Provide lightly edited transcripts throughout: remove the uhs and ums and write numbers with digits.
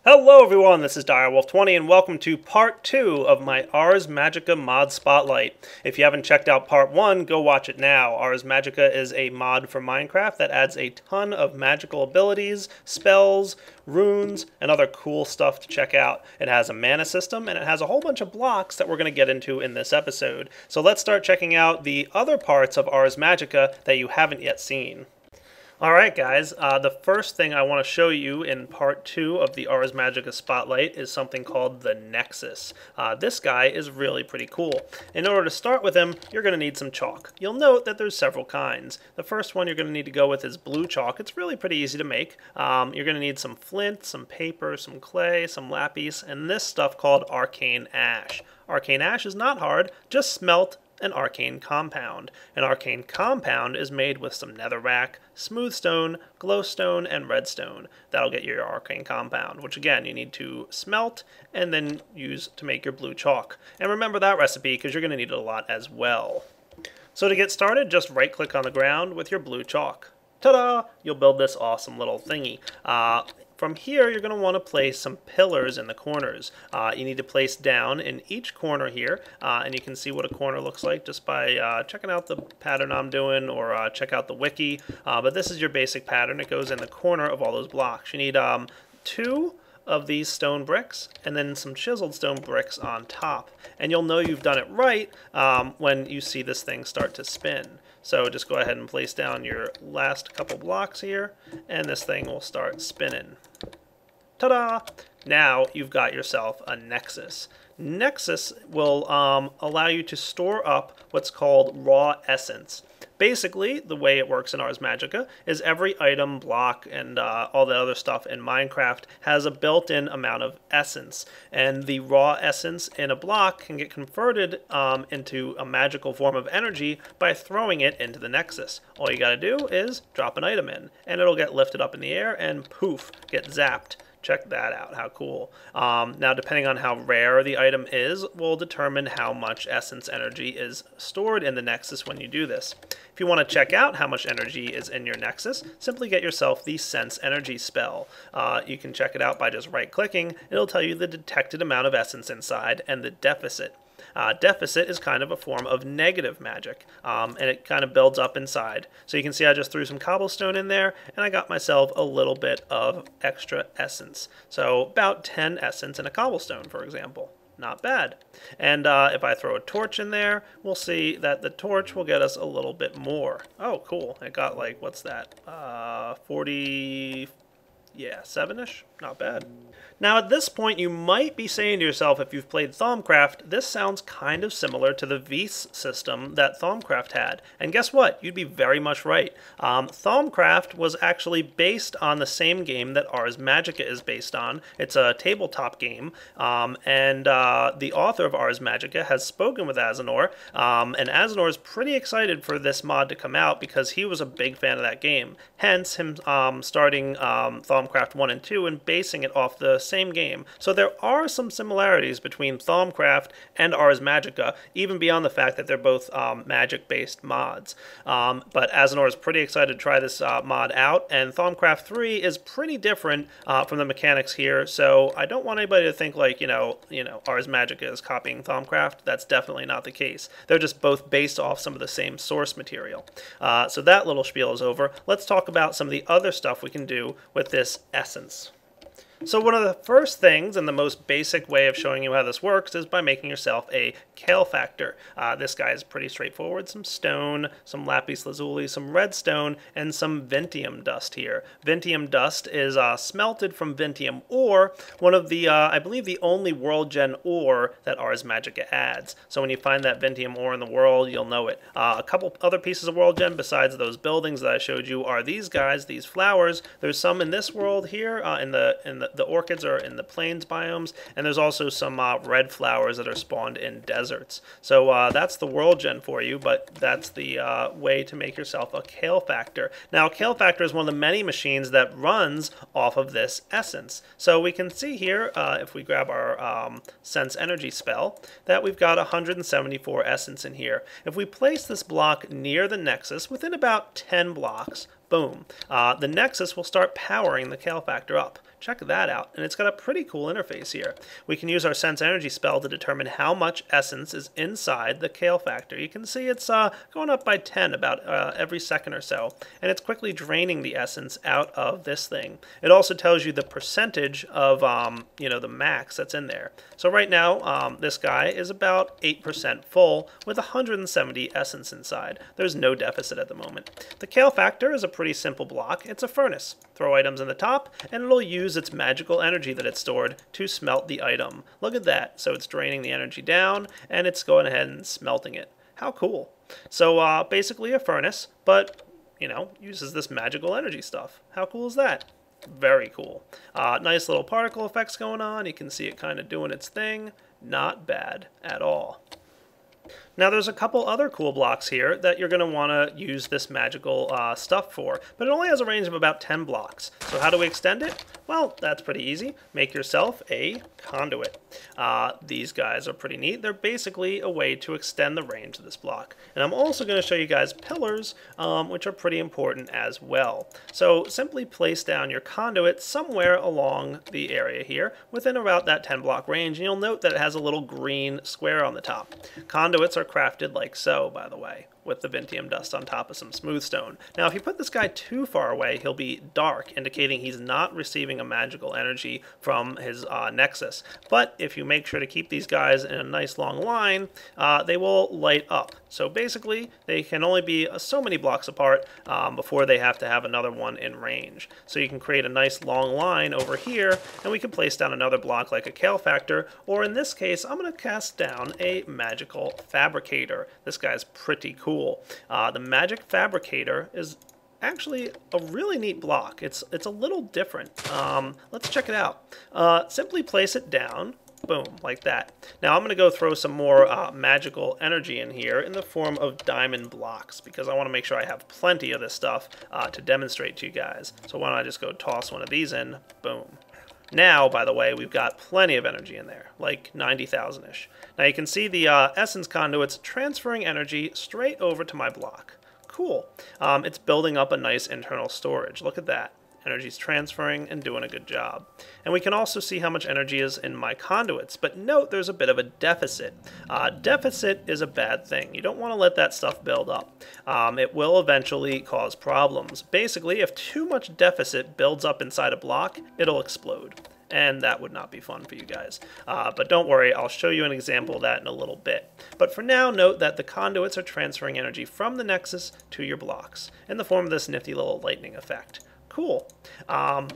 Hello everyone, this is Direwolf20 and welcome to part 2 of my Ars Magica mod spotlight. If you haven't checked out part 1, go watch it now. Ars Magica is a mod for Minecraft that adds a ton of magical abilities, spells, runes, and other cool stuff to check out. It has a mana system and it has a whole bunch of blocks that we're going to get into in this episode. So let's start checking out the other parts of Ars Magica that you haven't yet seen. Alright guys, the first thing I want to show you in part 2 of the Ars Magica Spotlight is something called the Nexus. This guy is really pretty cool. In order to start with him, you're going to need some chalk. You'll note that there's several kinds. The first one you're going to need to go with is blue chalk. It's really pretty easy to make. You're going to need some flint, some paper, some clay, some lapis, and this stuff called arcane ash. Arcane ash is not hard, just smelt an arcane compound. An arcane compound is made with some netherrack, smooth stone, glowstone, and redstone. That'll get you your arcane compound, which again you need to smelt and then use to make your blue chalk. And remember that recipe because you're going to need it a lot as well. So to get started, just right click on the ground with your blue chalk. Ta-da! You'll build this awesome little thingy. From here, you're going to want to place some pillars in the corners. You need to place down in each corner here, and you can see what a corner looks like just by checking out the pattern I'm doing or check out the wiki. But this is your basic pattern. It goes in the corner of all those blocks. You need 2 of these stone bricks and then some chiseled stone bricks on top. And you'll know you've done it right when you see this thing start to spin. So just go ahead and place down your last couple blocks here, and this thing will start spinning. Ta-da! Now you've got yourself a Nexus. Nexus will allow you to store up what's called raw essence. Basically, the way it works in Ars Magica is every item, block, and all the other stuff in Minecraft has a built-in amount of essence. And the raw essence in a block can get converted into a magical form of energy by throwing it into the Nexus. All you gotta do is drop an item in, and it'll get lifted up in the air and poof, get zapped. Check that out, how cool. Now, depending on how rare the item is, will determine how much essence energy is stored in the Nexus when you do this. If you want to check out how much energy is in your Nexus, simply get yourself the Sense Energy spell. You can check it out by just right-clicking. It'll tell you the detected amount of essence inside and the deficit. Deficit is kind of a form of negative magic, and it kind of builds up inside. So you can see I just threw some cobblestone in there, and I got myself a little bit of extra essence. So about 10 essence in a cobblestone, for example. Not bad. And if I throw a torch in there, we'll see that the torch will get us a little bit more. Oh, cool. It got like, what's that? 40... yeah, 7-ish? Not bad. Now at this point you might be saying to yourself, if you've played Thaumcraft, this sounds kind of similar to the Vs system that Thaumcraft had. And guess what? You'd be very much right. Thaumcraft was actually based on the same game that Ars Magica is based on. It's a tabletop game, and the author of Ars Magica has spoken with Azenor, and Azenor is pretty excited for this mod to come out because he was a big fan of that game. Hence him starting Thaumcraft 1 and 2 and basing it off the same game. So there are some similarities between Thaumcraft and Ars Magica, even beyond the fact that they're both magic-based mods. But Azenor is pretty excited to try this mod out, and Thaumcraft 3 is pretty different from the mechanics here, so I don't want anybody to think like, you know, Ars Magica is copying Thaumcraft. That's definitely not the case. They're just both based off some of the same source material. So that little spiel is over. Let's talk about some of the other stuff we can do with this essence. So one of the first things and the most basic way of showing you how this works is by making yourself a Kale Factor. This guy is pretty straightforward. Some stone, some lapis lazuli, some redstone, and some Ventium dust here. Ventium dust is smelted from Ventium ore, one of the, I believe the only world gen ore that Ars Magica adds. So when you find that Ventium ore in the world, you'll know it. A couple other pieces of world gen besides those buildings that I showed you are these guys, these flowers. There's some in this world here, the orchids are in the plains biomes, and there's also some red flowers that are spawned in deserts. So that's the world gen for you, but that's the way to make yourself a Kale Factor. Now, Kale Factor is one of the many machines that runs off of this essence. So we can see here, if we grab our Sense Energy spell, that we've got 174 essence in here. If we place this block near the Nexus, within about 10 blocks, boom, the Nexus will start powering the Kale Factor up. Check that out. And it's got a pretty cool interface here. We can use our Sense Energy spell to determine how much essence is inside the Kale Factor. You can see it's going up by 10 about every second or so. And it's quickly draining the essence out of this thing. It also tells you the percentage of, the max that's in there. So right now, this guy is about 8% full with 170 essence inside. There's no deficit at the moment. The Kale Factor is a pretty simple block. It's a furnace. Throw items in the top, and it'll use its magical energy that it's stored to smelt the item. Look at that. So it's draining the energy down, and it's going ahead and smelting it. How cool. So basically a furnace, but, uses this magical energy stuff. How cool is that? Very cool. Nice little particle effects going on. You can see it kind of doing its thing. Not bad at all. Now there's a couple other cool blocks here that you're going to want to use this magical stuff for, but it only has a range of about 10 blocks. So how do we extend it? Well, that's pretty easy. Make yourself a conduit. These guys are pretty neat. They're basically a way to extend the range of this block. And I'm also going to show you guys pillars, which are pretty important as well. So simply place down your conduit somewhere along the area here within about that 10 block range, and you'll note that it has a little green square on the top. Conduits are crafted like so, by the way, with the Vintium dust on top of some smooth stone. Now, if you put this guy too far away, he'll be dark, indicating he's not receiving a magical energy from his Nexus. But if you make sure to keep these guys in a nice long line, they will light up. So basically, they can only be so many blocks apart before they have to have another one in range. So you can create a nice long line over here, and we can place down another block like a Kale Factor, or in this case, I'm going to cast down a magical fabricator. This guy's pretty cool. The magic fabricator is actually a really neat block. It's a little different. Let's check it out. Simply place it down. Boom, like that. Now I'm going to go throw some more magical energy in here in the form of diamond blocks, because I want to make sure I have plenty of this stuff to demonstrate to you guys. So why don't I just go toss one of these in. Boom. Now, by the way, we've got plenty of energy in there, like 90,000-ish. Now you can see the essence conduits transferring energy straight over to my block. Cool. It's building up a nice internal storage. Look at that. Energy's transferring and doing a good job. And we can also see how much energy is in my conduits, but note there's a bit of a deficit. Deficit is a bad thing. You don't want to let that stuff build up. It will eventually cause problems. Basically, if too much deficit builds up inside a block, it'll explode. And that would not be fun for you guys. But don't worry, I'll show you an example of that in a little bit. But for now, note that the conduits are transferring energy from the Nexus to your blocks in the form of this nifty little lightning effect. Cool.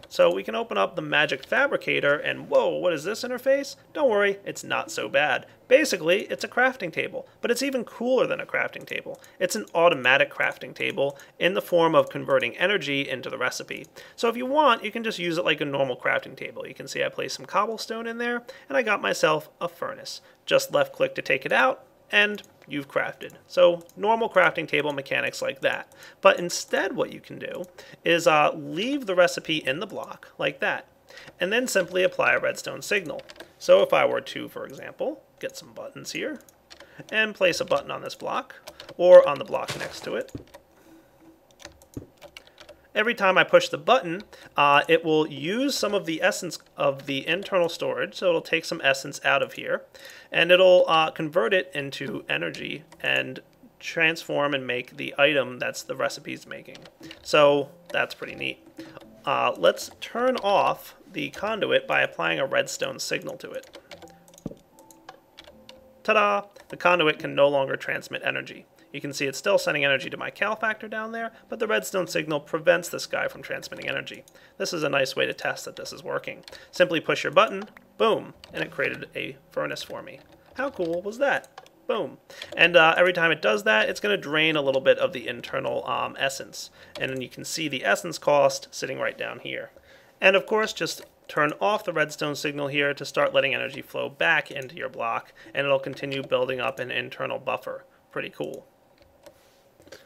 So we can open up the Magic Fabricator, and whoa, what is this interface? Don't worry, it's not so bad. Basically, it's a crafting table, but it's even cooler than a crafting table. It's an automatic crafting table in the form of converting energy into the recipe. So if you want, you can just use it like a normal crafting table. You can see I placed some cobblestone in there, and I got myself a furnace. Just left click to take it out, and you've crafted. So normal crafting table mechanics like that. But instead what you can do is leave the recipe in the block like that, and then simply apply a redstone signal. So if I were to, for example, get some buttons here and place a button on this block or on the block next to it, every time I push the button, it will use some of the essence of the internal storage, so it'll take some essence out of here, and it'll convert it into energy and transform and make the item that's the recipe's making. So that's pretty neat. Let's turn off the conduit by applying a redstone signal to it. Ta-da! The conduit can no longer transmit energy. You can see it's still sending energy to my Kale Factor down there, but the redstone signal prevents this guy from transmitting energy. This is a nice way to test that this is working. Simply push your button, boom, and it created a furnace for me. How cool was that? Boom. And every time it does that, it's going to drain a little bit of the internal essence. And then you can see the essence cost sitting right down here. And of course, just turn off the redstone signal here to start letting energy flow back into your block, and it'll continue building up an internal buffer. Pretty cool.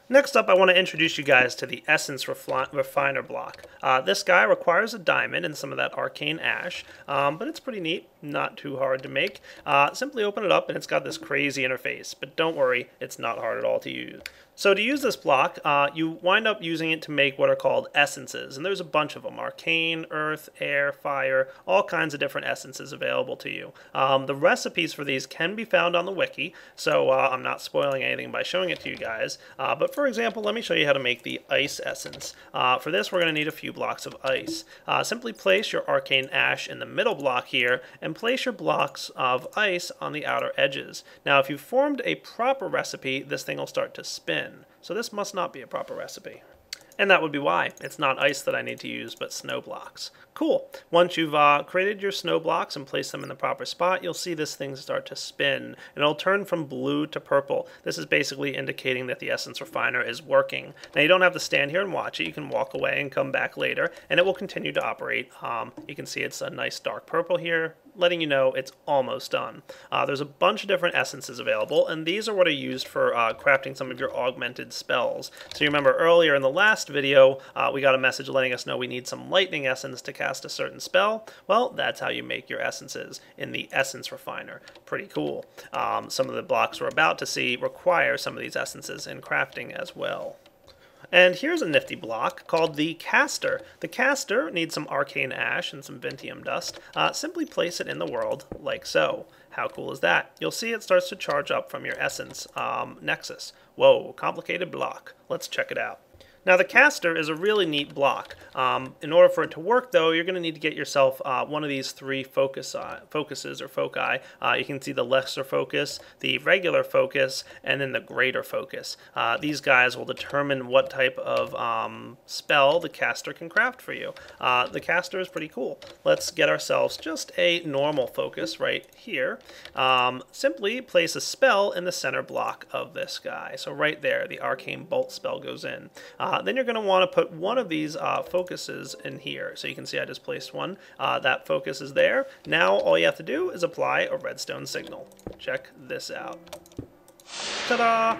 Next up, I want to introduce you guys to the Essence Refiner block. This guy requires a diamond and some of that arcane ash, but it's pretty neat, not too hard to make. Simply open it up and it's got this crazy interface, but don't worry, it's not hard at all to use. So to use this block, you wind up using it to make what are called essences, and there's a bunch of them: arcane, earth, air, fire, all kinds of different essences available to you. The recipes for these can be found on the wiki, so I'm not spoiling anything by showing it to you guys. But for example, let me show you how to make the ice essence. For this, we're going to need a few blocks of ice. Simply place your arcane ash in the middle block here, and place your blocks of ice on the outer edges. Now, if you've formed a proper recipe, this thing will start to spin. So this must not be a proper recipe. And that would be why. It's not ice that I need to use, but snow blocks. Cool. Once you've created your snow blocks and placed them in the proper spot, you'll see this thing start to spin. And it'll turn from blue to purple. This is basically indicating that the essence refiner is working. Now, you don't have to stand here and watch it. You can walk away and come back later, and it will continue to operate. You can see it's a nice dark purple here, letting you know it's almost done. There's a bunch of different essences available, and these are what are used for crafting some of your augmented spells. So you remember earlier in the last video, we got a message letting us know we need some lightning essence to cast a certain spell. Well, that's how you make your essences in the essence refiner. Pretty cool. Some of the blocks we're about to see require some of these essences in crafting as well. And here's a nifty block called the Castor. The Castor needs some arcane ash and some Vintium dust. Simply place it in the world like so. How cool is that? You'll see it starts to charge up from your essence Nexus. Whoa, complicated block. Let's check it out. Now, the Castor is a really neat block. In order for it to work, though, you're going to need to get yourself one of these three focuses or foci. You can see the lesser focus, the regular focus, and then the greater focus. These guys will determine what type of spell the Castor can craft for you. The Castor is pretty cool. Let's get ourselves just a normal focus right here. Simply place a spell in the center block of this guy. So right there, the Arcane Bolt spell goes in. Then you're going to want to put one of these focuses in here. So you can see I just placed one. That focus is there. Now all you have to do is apply a redstone signal. Check this out. Ta-da!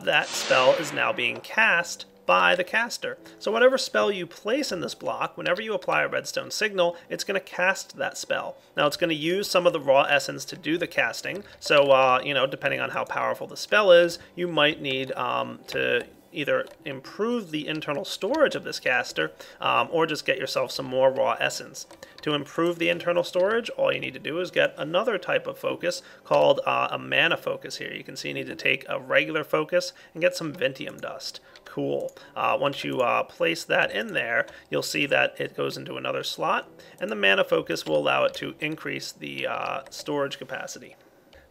That spell is now being cast by the Castor. So whatever spell you place in this block, whenever you apply a redstone signal, it's going to cast that spell. Now, it's going to use some of the raw essence to do the casting. So, you know, depending on how powerful the spell is, you might need to either improve the internal storage of this Castor or just get yourself some more raw essence. To improve the internal storage, all you need to do is get another type of focus called a mana focus here. You can see you need to take a regular focus and get some Vintium dust. Cool. Once you place that in there, you'll see that it goes into another slot, and the mana focus will allow it to increase the storage capacity.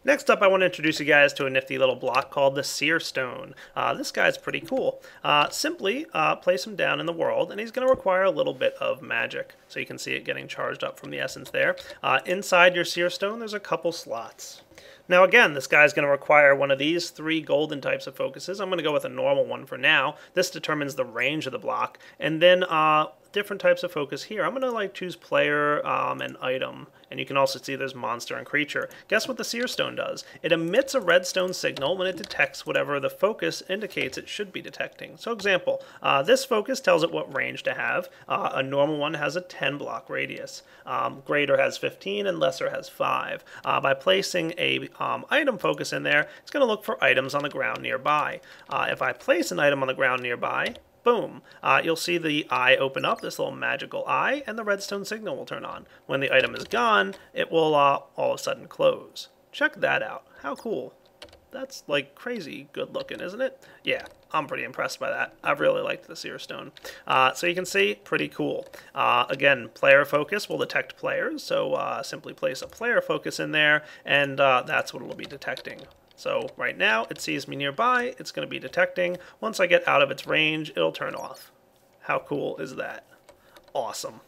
Next up, I want to introduce you guys to a nifty little block called the Seer Stone. This guy's pretty cool. Simply place him down in the world, and he's going to require a little bit of magic. So you can see it getting charged up from the essence there. Inside your Seer Stone, there's a couple slots. Now again, this guy's going to require one of these three golden types of focuses. I'm going to go with a normal one for now. This determines the range of the block. And then different types of focus here. I'm going to choose player and item. And you can also see there's monster and creature. Guess what the Seer Stone does? It emits a redstone signal when it detects whatever the focus indicates it should be detecting. So example, this focus tells it what range to have. A normal one has a 10 block radius. Greater has 15 and lesser has 5. By placing a item focus in there, it's going to look for items on the ground nearby. If I place an item on the ground nearby, boom, you'll see the eye open up, this little magical eye, and the redstone signal will turn on. When the item is gone, it will all of a sudden close. Check that out. How cool. That's like crazy good looking, isn't it? Yeah, I'm pretty impressed by that. I really liked the Seer Stone. So you can see, pretty cool. Again, player focus will detect players, so simply place a player focus in there, and that's what it will be detecting. So right now, it sees me nearby, it's going to be detecting. Once I get out of its range, it'll turn off. How cool is that? Awesome.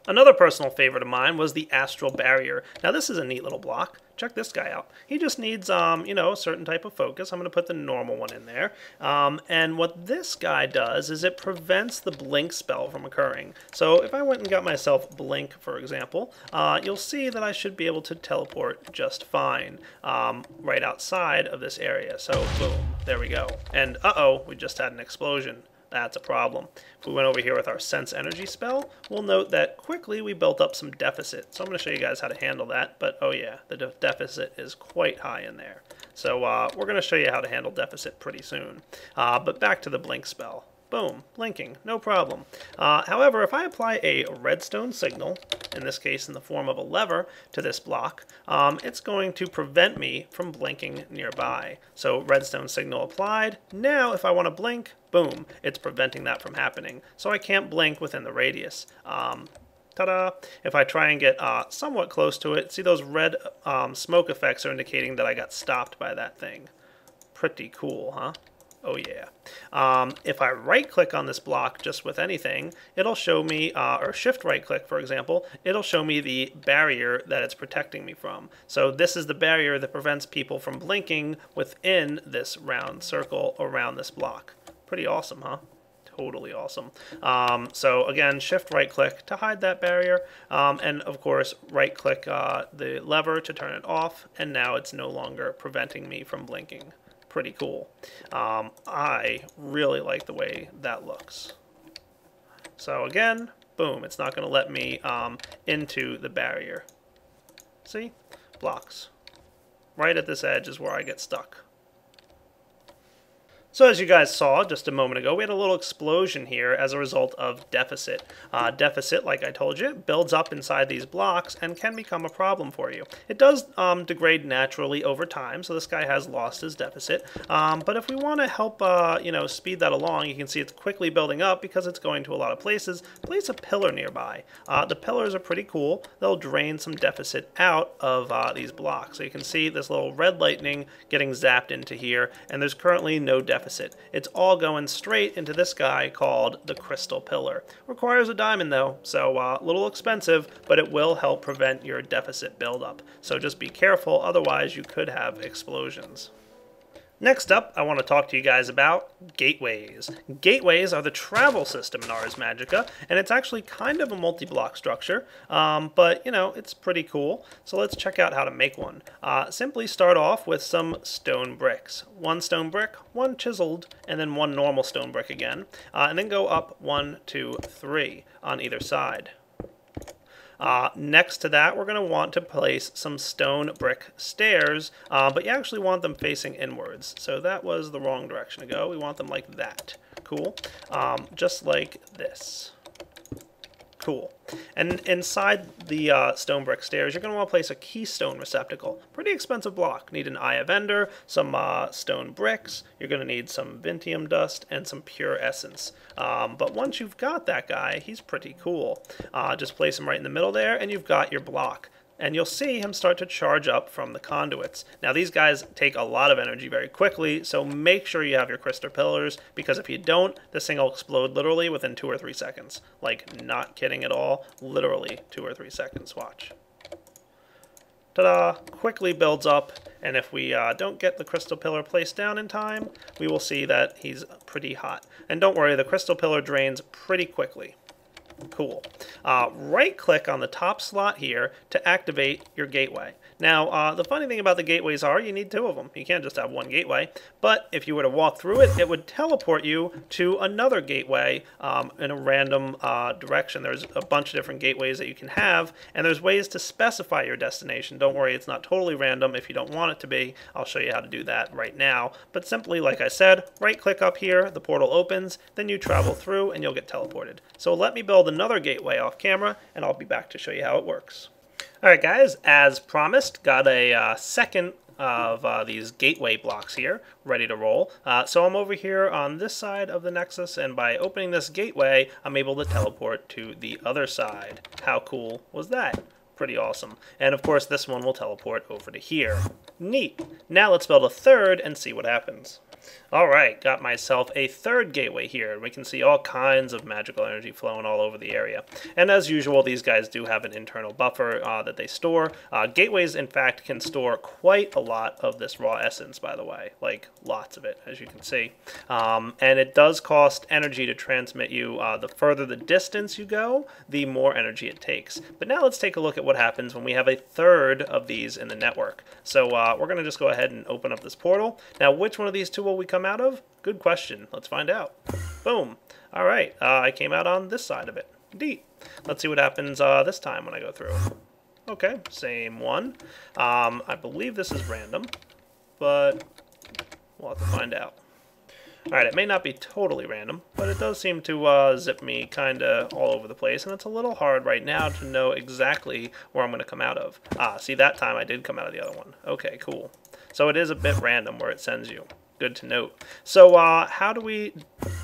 Another personal favorite of mine was the Astral Barrier. Now this is a neat little block. Check this guy out. He just needs, you know, a certain type of focus. I'm going to put the normal one in there. And what this guy does is it prevents the blink spell from occurring. So if I went and got myself blink, for example, you'll see that I should be able to teleport just fine right outside of this area. So boom, there we go. And uh-oh, we just had an explosion. That's a problem. If we went over here with our Sense Energy spell, we'll note that quickly we built up some deficit. So I'm going to show you guys how to handle that, but oh yeah, the deficit is quite high in there. So we're going to show you how to handle deficit pretty soon. But back to the blink spell. Boom, blinking, no problem. However, if I apply a redstone signal, in this case in the form of a lever, to this block, it's going to prevent me from blinking nearby. So redstone signal applied. Now if I want to blink, boom, it's preventing that from happening. So I can't blink within the radius. Ta-da! If I try and get somewhat close to it, see those red smoke effects are indicating that I got stopped by that thing. Pretty cool, huh? Oh yeah. If I right click on this block just with anything, it'll show me, or shift right click for example, it'll show me the barrier that it's protecting me from. So this is the barrier that prevents people from blinking within this round circle around this block. Pretty awesome, huh? Totally awesome. So again, shift right click to hide that barrier, and of course right click the lever to turn it off, and now it's no longer preventing me from blinking. Pretty cool. I really like the way that looks. So again, boom, it's not going to let me into the barrier. See? Blocks. Right at this edge is where I get stuck. So as you guys saw just a moment ago, we had a little explosion here as a result of deficit. Deficit, like I told you, builds up inside these blocks and can become a problem for you. It does degrade naturally over time, so this guy has lost his deficit. But if we want to help speed that along, you can see it's quickly building up because it's going to a lot of places. Place a pillar nearby. The pillars are pretty cool. They'll drain some deficit out of these blocks. So you can see this little red lightning getting zapped into here, and there's currently no deficit. It's all going straight into this guy called the crystal pillar. Requires a diamond though, so a little expensive, but it will help prevent your deficit buildup. So just be careful, otherwise you could have explosions. Next up, I want to talk to you guys about gateways. Gateways are the travel system in Ars Magica, and it's actually kind of a multi-block structure, but you know, it's pretty cool. So let's check out how to make one. Simply start off with some stone bricks. One stone brick, one chiseled, and then one normal stone brick again, and then go up 1, 2, 3 on either side. Next to that, we're going to want to place some stone brick stairs, but you actually want them facing inwards. So that was the wrong direction to go. We want them like that. Cool. Just like this. Cool. And inside the stone brick stairs, you're going to want to place a keystone receptacle. Pretty expensive block. Need an eye of ender, some stone bricks. You're going to need some vintium dust and some pure essence. But once you've got that guy, he's pretty cool. Just place him right in the middle there, and you've got your block. And you'll see him start to charge up from the conduits. Now these guys take a lot of energy very quickly, so make sure you have your crystal pillars, because if you don't, this thing will explode literally within 2 or 3 seconds. Like, not kidding at all, literally 2 or 3 seconds, watch. Ta-da! Quickly builds up, and if we don't get the crystal pillar placed down in time, we will see that he's pretty hot. And don't worry, the crystal pillar drains pretty quickly. Cool. Right click on the top slot here to activate your gateway. Now, the funny thing about the gateways are you need 2 of them. You can't just have one gateway. But if you were to walk through it, it would teleport you to another gateway in a random direction. There's a bunch of different gateways that you can have, and there's ways to specify your destination. Don't worry, it's not totally random if you don't want it to be. I'll show you how to do that right now. But simply, like I said, right click up here, the portal opens, then you travel through and you'll get teleported. So let me build another gateway off camera, and I'll be back to show you how it works. Alright guys, as promised, got a second of these gateway blocks here, ready to roll. So I'm over here on this side of the Nexus, and by opening this gateway, I'm able to teleport to the other side. How cool was that? Pretty awesome. And of course, this one will teleport over to here. Neat. Now let's build a third and see what happens. Alright, got myself a third gateway here, and we can see all kinds of magical energy flowing all over the area. And as usual, these guys do have an internal buffer that they store. Gateways, in fact, can store quite a lot of this raw essence, by the way. Like, lots of it, as you can see. And it does cost energy to transmit you. The further the distance you go, the more energy it takes. But now let's take a look at what happens when we have a third of these in the network. So we're going to just go ahead and open up this portal. Now, which one of these 2 will we come out of? Good question. Let's find out. Boom. All right, I came out on this side of it. Neat. Let's see what happens this time when I go through. Okay, same one. I believe this is random, but we'll have to find out. Alright, it may not be totally random, but it does seem to zip me kind of all over the place, and it's a little hard right now to know exactly where I'm going to come out of. See, that time I did come out of the other one. Okay, cool. So it is a bit random where it sends you. Good to note. So how do we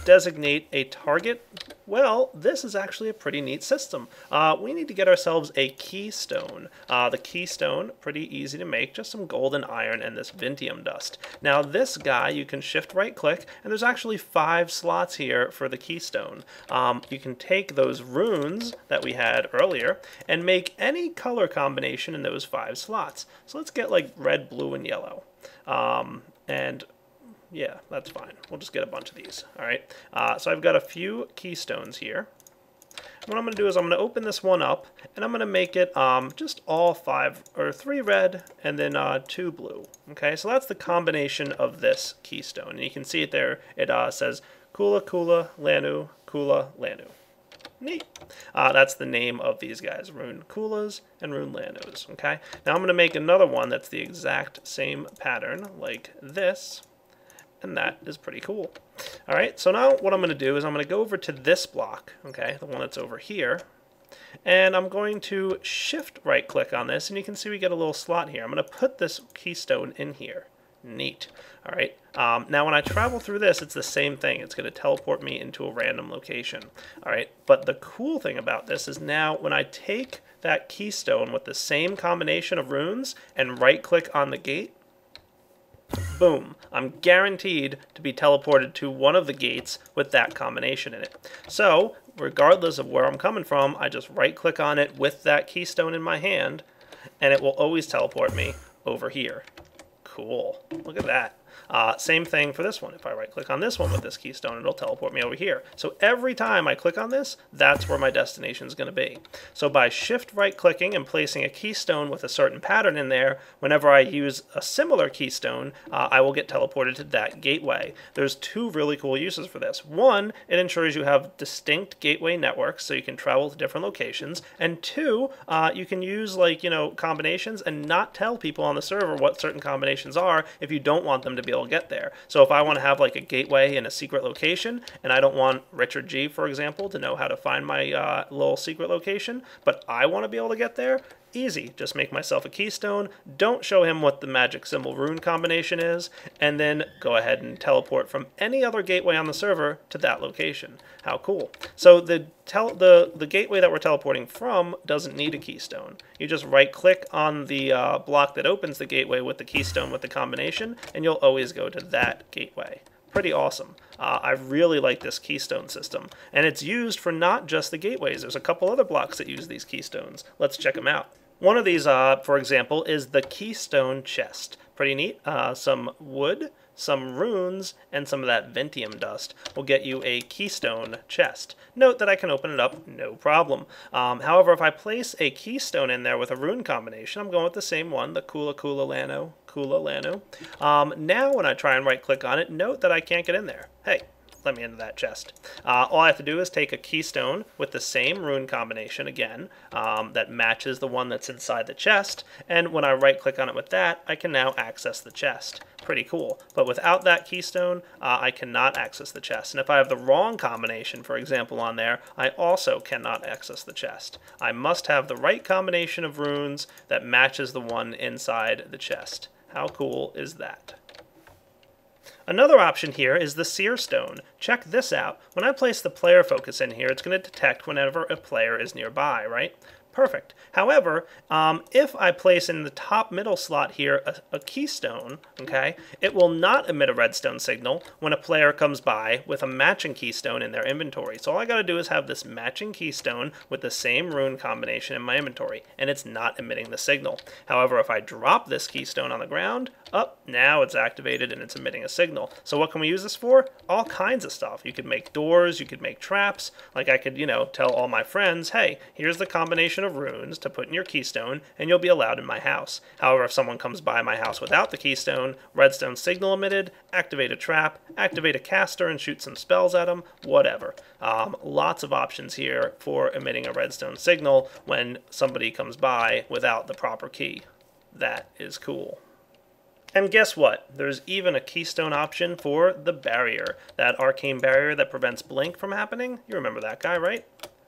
designate a target? Well, this is actually a pretty neat system. We need to get ourselves a keystone. The keystone, pretty easy to make, just some gold and iron and this Vintium dust. Now this guy, you can shift right click, and there's actually 5 slots here for the keystone. You can take those runes that we had earlier and make any color combination in those 5 slots. So let's get like red, blue, and yellow. Yeah, that's fine. We'll just get a bunch of these. All right. So I've got a few keystones here. What I'm going to do is I'm going to open this one up, and I'm going to make it just all 5 or 3 red and then 2 blue. Okay, so that's the combination of this keystone. And you can see it there. It says Kula Kula Lanu Kula Lanu. Neat. That's the name of these guys, Rune Kulas and Rune Lanus. Okay. Now I'm going to make another one that's the exact same pattern like this. And that is pretty cool. All right, so now what I'm going to do is I'm going to go over to this block, okay, the one that's over here, and I'm going to shift right click on this, and you can see we get a little slot here. I'm going to put this keystone in here. Neat. All right, now when I travel through this, it's the same thing. It's going to teleport me into a random location. All right, but the cool thing about this is now when I take that keystone with the same combination of runes and right click on the gate, boom, I'm guaranteed to be teleported to one of the gates with that combination in it. So, regardless of where I'm coming from, I just right click on it with that keystone in my hand, and it will always teleport me over here. Cool. Look at that. Same thing for this one. If I right click on this one with this keystone, it'll teleport me over here. So every time I click on this, that's where my destination is going to be. So by shift right clicking and placing a keystone with a certain pattern in there, whenever I use a similar keystone, I will get teleported to that gateway. There's 2 really cool uses for this. One, it ensures you have distinct gateway networks so you can travel to different locations. And 2, you can use combinations and not tell people on the server what certain combinations are if you don't want them to be able to get there. So if I want to have like a gateway in a secret location, and I don't want Richard G, for example, to know how to find my little secret location, but I want to be able to get there, easy. Just make myself a keystone, don't show him what the magic symbol rune combination is, and then go ahead and teleport from any other gateway on the server to that location. How cool. So the gateway that we're teleporting from doesn't need a keystone. You just right click on the block that opens the gateway with the keystone with the combination, and you'll always go to that gateway. Pretty awesome. I really like this keystone system, and it's used for not just the gateways. There's a couple other blocks that use these keystones. Let's check them out. One of these, for example, is the keystone chest. Pretty neat. Some wood, some runes, and some of that Vintium dust will get you a keystone chest. Note that I can open it up, no problem. However, if I place a keystone in there with a rune combination, I'm going with the same one, the Kula Kula Lanu, Kula Lanu. Now when I try and right click on it, note that I can't get in there. Hey, let me into that chest. All I have to do is take a keystone with the same rune combination again that matches the one that's inside the chest, and when I right click on it with that, I can now access the chest. Pretty cool. But without that keystone, I cannot access the chest. And if I have the wrong combination, for example, on there, I also cannot access the chest. I must have the right combination of runes that matches the one inside the chest. How cool is that? Another option here is the Seer Stone. Check this out. When I place the player focus in here, it's going to detect whenever a player is nearby, right? Perfect. However, if I place in the top middle slot here a keystone, okay, it will not emit a redstone signal when a player comes by with a matching keystone in their inventory. So all I got to do is have this matching keystone with the same rune combination in my inventory, and it's not emitting the signal. However, if I drop this keystone on the ground, now it's activated and it's emitting a signal. So what can we use this for? All kinds of stuff. You could make doors, you could make traps. Like I could, tell all my friends, hey, here's the combination of runes to put in your keystone, and you'll be allowed in my house. However, if someone comes by my house without the keystone, redstone signal emitted, activate a trap, activate a Castor and shoot some spells at them, whatever. Lots of options here for emitting a redstone signal when somebody comes by without the proper key. That is cool. And guess what? There's even a keystone option for the barrier. That arcane barrier that prevents blink from happening. You remember that guy, right?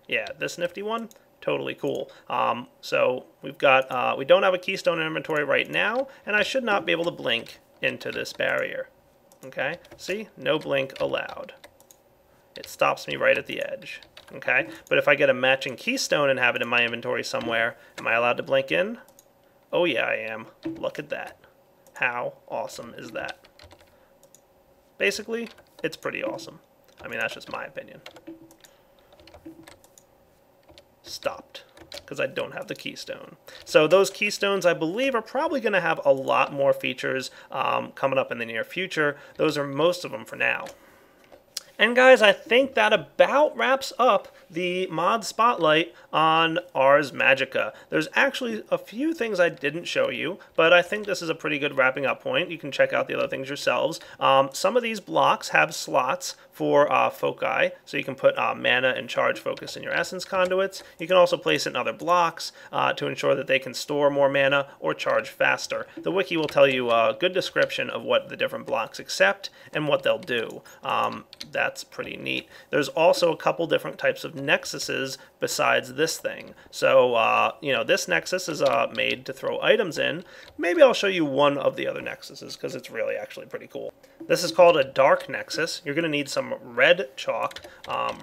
Yeah, this nifty one. Totally cool. So we've got, we don't have a keystone in inventory right now, and I should not be able to blink into this barrier. Okay, see? No blink allowed. It stops me right at the edge. Okay, but if I get a matching keystone and have it in my inventory somewhere, am I allowed to blink in? Oh yeah, I am. Look at that. How awesome is that? Basically, it's pretty awesome. I mean, that's just my opinion. Stopped, because I don't have the keystone. So those keystones, I believe, are probably going to have a lot more features coming up in the near future. Those are most of them for now. And guys, I think that about wraps up the mod spotlight on Ars Magica. There's actually a few things I didn't show you, but I think this is a pretty good wrapping up point. You can check out the other things yourselves. Some of these blocks have slots for foci, so you can put mana and charge focus in your essence conduits. You can also place it in other blocks to ensure that they can store more mana or charge faster. The wiki will tell you a good description of what the different blocks accept and what they'll do. That's pretty neat. There's also a couple different types of nexuses besides this thing. So, you know, this nexus is made to throw items in. Maybe I'll show you one of the other nexuses because it's really actually pretty cool. This is called a dark nexus. You're going to need some red chalk.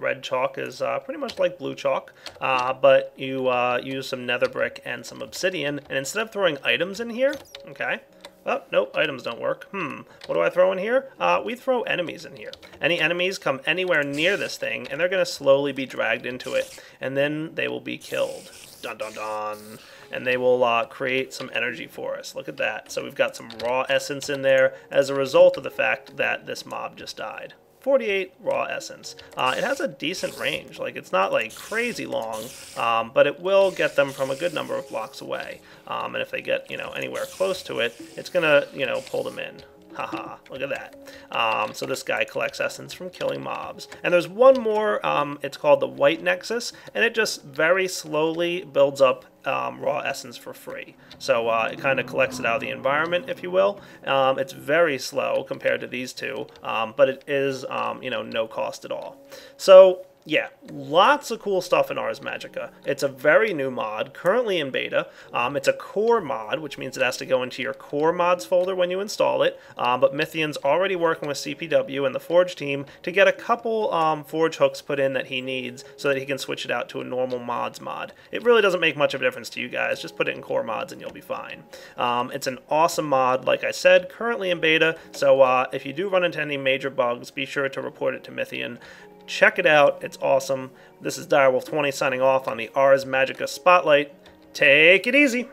Red chalk is pretty much like blue chalk, but you use some nether brick and some obsidian. And instead of throwing items in here, okay, oh, nope, items don't work. What do I throw in here? We throw enemies in here. Any enemies come anywhere near this thing, and they're going to slowly be dragged into it, and then they will be killed. Dun dun dun. And they will create some energy for us. Look at that. So we've got some raw essence in there as a result of the fact that this mob just died. 48 raw essence. It has a decent range. Like, it's not like crazy long, but it will get them from a good number of blocks away. And if they get, you know, anywhere close to it, it's gonna, you know, pull them in. Haha, look at that. So this guy collects essence from killing mobs. And there's one more, it's called the White Nexus, and it just very slowly builds up raw essence for free. So it kind of collects it out of the environment, if you will. It's very slow compared to these two, but it is, you know, no cost at all. So yeah, lots of cool stuff in Ars Magica. It's a very new mod, currently in beta. It's a core mod, which means it has to go into your core mods folder when you install it. But Mythian's already working with CPW and the Forge team to get a couple Forge hooks put in that he needs so that he can switch it out to a normal mods mod. It really doesn't make much of a difference to you guys. Just put it in core mods and you'll be fine. It's an awesome mod, like I said, currently in beta. So if you do run into any major bugs, be sure to report it to Mythian. Check it out. It's awesome. This is Direwolf20 signing off on the Ars Magica Spotlight. Take it easy.